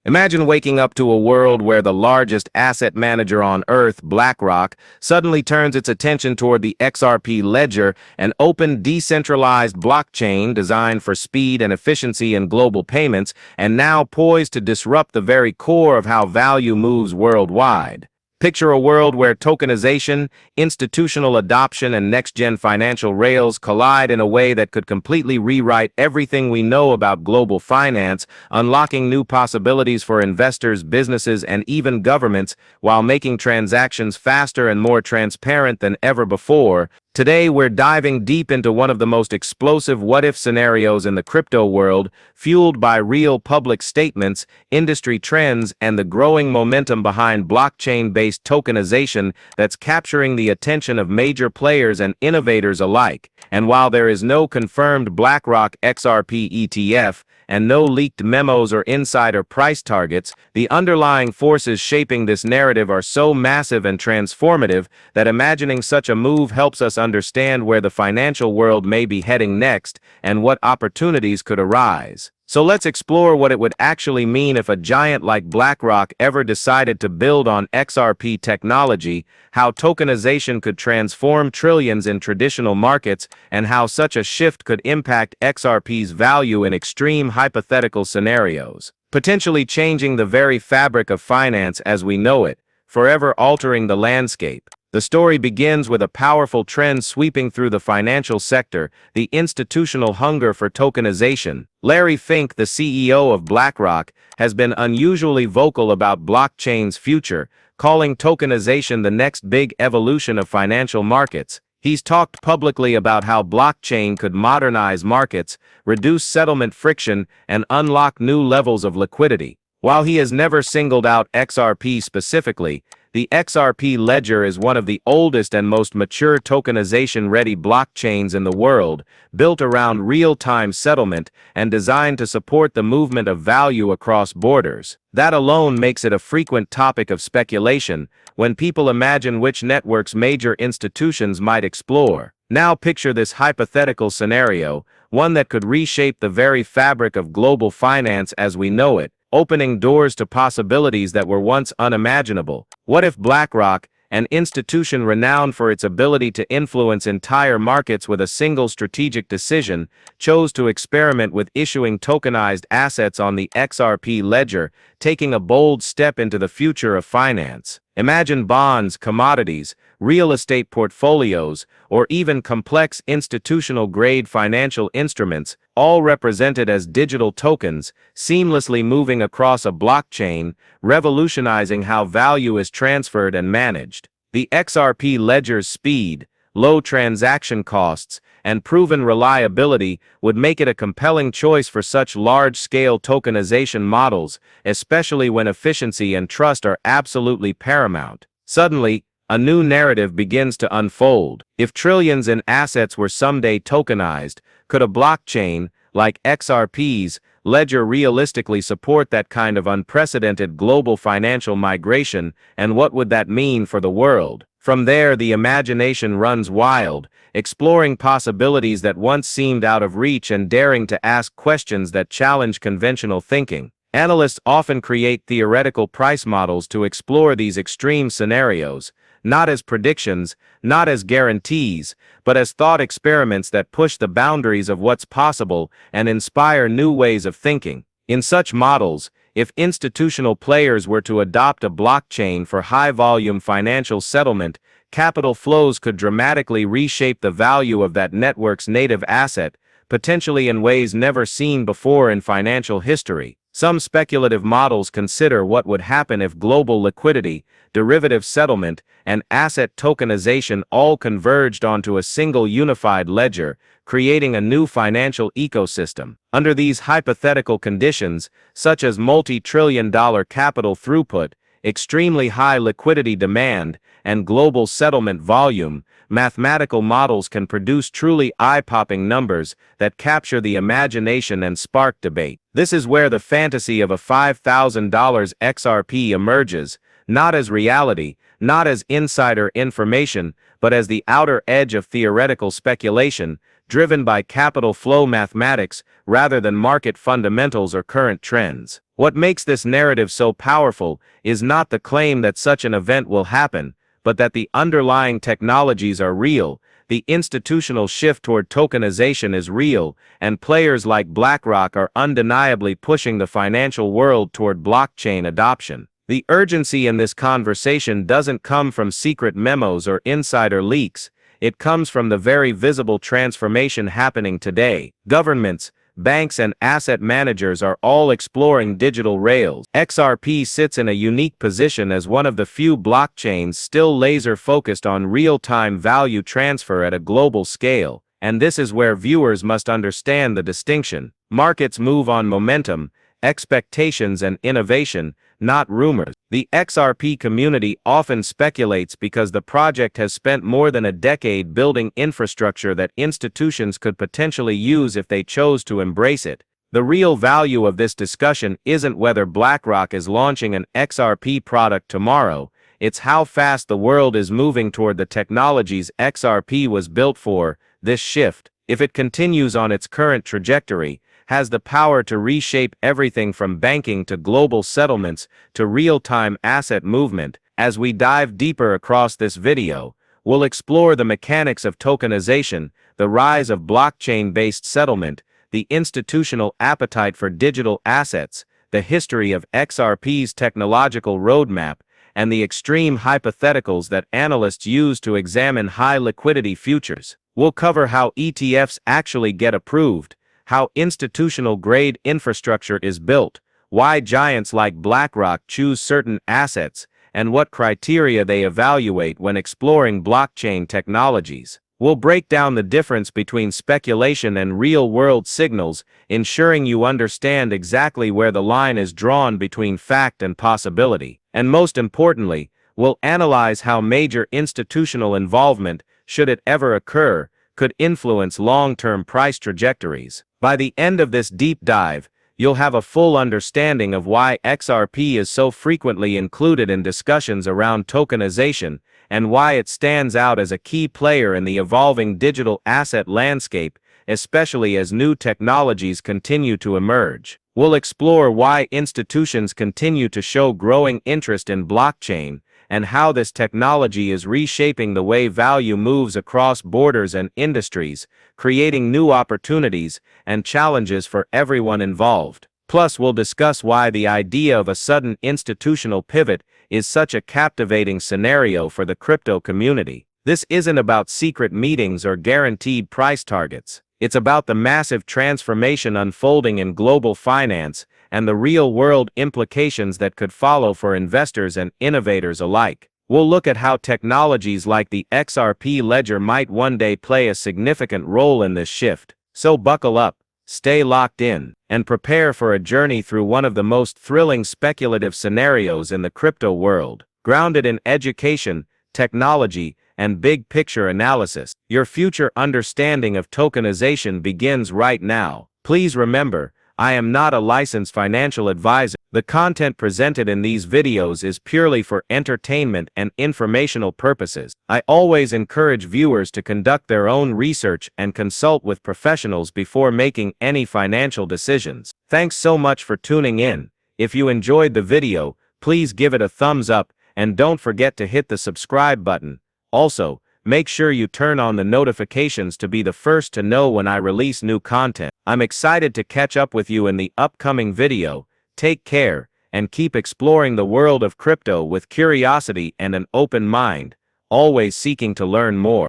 Imagine waking up to a world where the largest asset manager on Earth, Blackrock, suddenly turns its attention toward the XRP ledger, an open, decentralized blockchain designed for speed and efficiency in global payments, and now poised to disrupt the very core of how value moves worldwide. Picture a world where tokenization, institutional adoption, and next-gen financial rails collide in a way that could completely rewrite everything we know about global finance, unlocking new possibilities for investors, businesses, and even governments, while making transactions faster and more transparent than ever before. Today, we're diving deep into one of the most explosive what-if scenarios in the crypto world, fueled by real public statements, industry trends, and the growing momentum behind blockchain-based tokenization that's capturing the attention of major players and innovators alike. And while there is no confirmed BlackRock XRP ETF, and no leaked memos or insider price targets, the underlying forces shaping this narrative are so massive and transformative that imagining such a move helps us understand where the financial world may be heading next and what opportunities could arise. So let's explore what it would actually mean if a giant like BlackRock ever decided to build on XRP technology, how tokenization could transform trillions in traditional markets, and how such a shift could impact XRP's value in extreme hypothetical scenarios, potentially changing the very fabric of finance as we know it, forever altering the landscape. The story begins with a powerful trend sweeping through the financial sector, the institutional hunger for tokenization. Larry Fink, the CEO of BlackRock, has been unusually vocal about blockchain's future, calling tokenization the next big evolution of financial markets. He's talked publicly about how blockchain could modernize markets, reduce settlement friction, and unlock new levels of liquidity. While he has never singled out XRP specifically, the XRP ledger is one of the oldest and most mature tokenization-ready blockchains in the world, built around real-time settlement and designed to support the movement of value across borders. That alone makes it a frequent topic of speculation when people imagine which networks major institutions might explore. Now picture this hypothetical scenario, one that could reshape the very fabric of global finance as we know it, opening doors to possibilities that were once unimaginable. What if BlackRock, an institution renowned for its ability to influence entire markets with a single strategic decision, chose to experiment with issuing tokenized assets on the XRP ledger, taking a bold step into the future of finance? Imagine bonds, commodities, real estate portfolios, or even complex institutional-grade financial instruments, all represented as digital tokens, seamlessly moving across a blockchain, revolutionizing how value is transferred and managed. The XRP ledger's speed, low transaction costs, and proven reliability would make it a compelling choice for such large-scale tokenization models, especially when efficiency and trust are absolutely paramount. Suddenly, a new narrative begins to unfold. If trillions in assets were someday tokenized, could a blockchain, like XRP's, ledger realistically support that kind of unprecedented global financial migration, and what would that mean for the world? From there, the imagination runs wild, exploring possibilities that once seemed out of reach and daring to ask questions that challenge conventional thinking. Analysts often create theoretical price models to explore these extreme scenarios, not as predictions, not as guarantees, but as thought experiments that push the boundaries of what's possible and inspire new ways of thinking. In such models, if institutional players were to adopt a blockchain for high-volume financial settlement, capital flows could dramatically reshape the value of that network's native asset, potentially in ways never seen before in financial history. Some speculative models consider what would happen if global liquidity, derivative settlement, and asset tokenization all converged onto a single unified ledger, creating a new financial ecosystem. Under these hypothetical conditions, such as multi-trillion-dollar capital throughput, extremely high liquidity demand, and global settlement volume, mathematical models can produce truly eye-popping numbers that capture the imagination and spark debate. This is where the fantasy of a $5,000 XRP emerges, not as reality, not as insider information, but as the outer edge of theoretical speculation, driven by capital flow mathematics rather than market fundamentals or current trends. What makes this narrative so powerful is not the claim that such an event will happen, but that the underlying technologies are real, the institutional shift toward tokenization is real, and players like BlackRock are undeniably pushing the financial world toward blockchain adoption. The urgency in this conversation doesn't come from secret memos or insider leaks. It comes from the very visible transformation happening today. Governments, banks, and asset managers are all exploring digital rails. XRP sits in a unique position as one of the few blockchains still laser-focused on real-time value transfer at a global scale, and this is where viewers must understand the distinction. Markets move on momentum, expectations, and innovation, not rumors. The XRP community often speculates because the project has spent more than a decade building infrastructure that institutions could potentially use if they chose to embrace it. The real value of this discussion isn't whether BlackRock is launching an XRP product tomorrow, it's how fast the world is moving toward the technologies XRP was built for. This shift, if it continues on its current trajectory, has the power to reshape everything from banking to global settlements to real-time asset movement. As we dive deeper across this video, we'll explore the mechanics of tokenization, the rise of blockchain-based settlement, the institutional appetite for digital assets, the history of XRP's technological roadmap, and the extreme hypotheticals that analysts use to examine high-liquidity futures. We'll cover how ETFs actually get approved, how institutional-grade infrastructure is built, why giants like BlackRock choose certain assets, and what criteria they evaluate when exploring blockchain technologies. We'll break down the difference between speculation and real-world signals, ensuring you understand exactly where the line is drawn between fact and possibility. And most importantly, we'll analyze how major institutional involvement, should it ever occur, could influence long-term price trajectories. By the end of this deep dive, you'll have a full understanding of why XRP is so frequently included in discussions around tokenization and why it stands out as a key player in the evolving digital asset landscape, especially as new technologies continue to emerge. We'll explore why institutions continue to show growing interest in blockchain and how this technology is reshaping the way value moves across borders and industries, creating new opportunities and challenges for everyone involved. Plus, we'll discuss why the idea of a sudden institutional pivot is such a captivating scenario for the crypto community. This isn't about secret meetings or guaranteed price targets. It's about the massive transformation unfolding in global finance and the real-world implications that could follow for investors and innovators alike. We'll look at how technologies like the XRP ledger might one day play a significant role in this shift. So buckle up, stay locked in, and prepare for a journey through one of the most thrilling speculative scenarios in the crypto world. Grounded in education, technology, and big-picture analysis, your future understanding of tokenization begins right now. Please remember, I am not a licensed financial advisor. The content presented in these videos is purely for entertainment and informational purposes. I always encourage viewers to conduct their own research and consult with professionals before making any financial decisions. Thanks so much for tuning in. If you enjoyed the video, please give it a thumbs up and don't forget to hit the subscribe button. Also, make sure you turn on the notifications to be the first to know when I release new content. I'm excited to catch up with you in the upcoming video. Take care, and keep exploring the world of crypto with curiosity and an open mind, always seeking to learn more.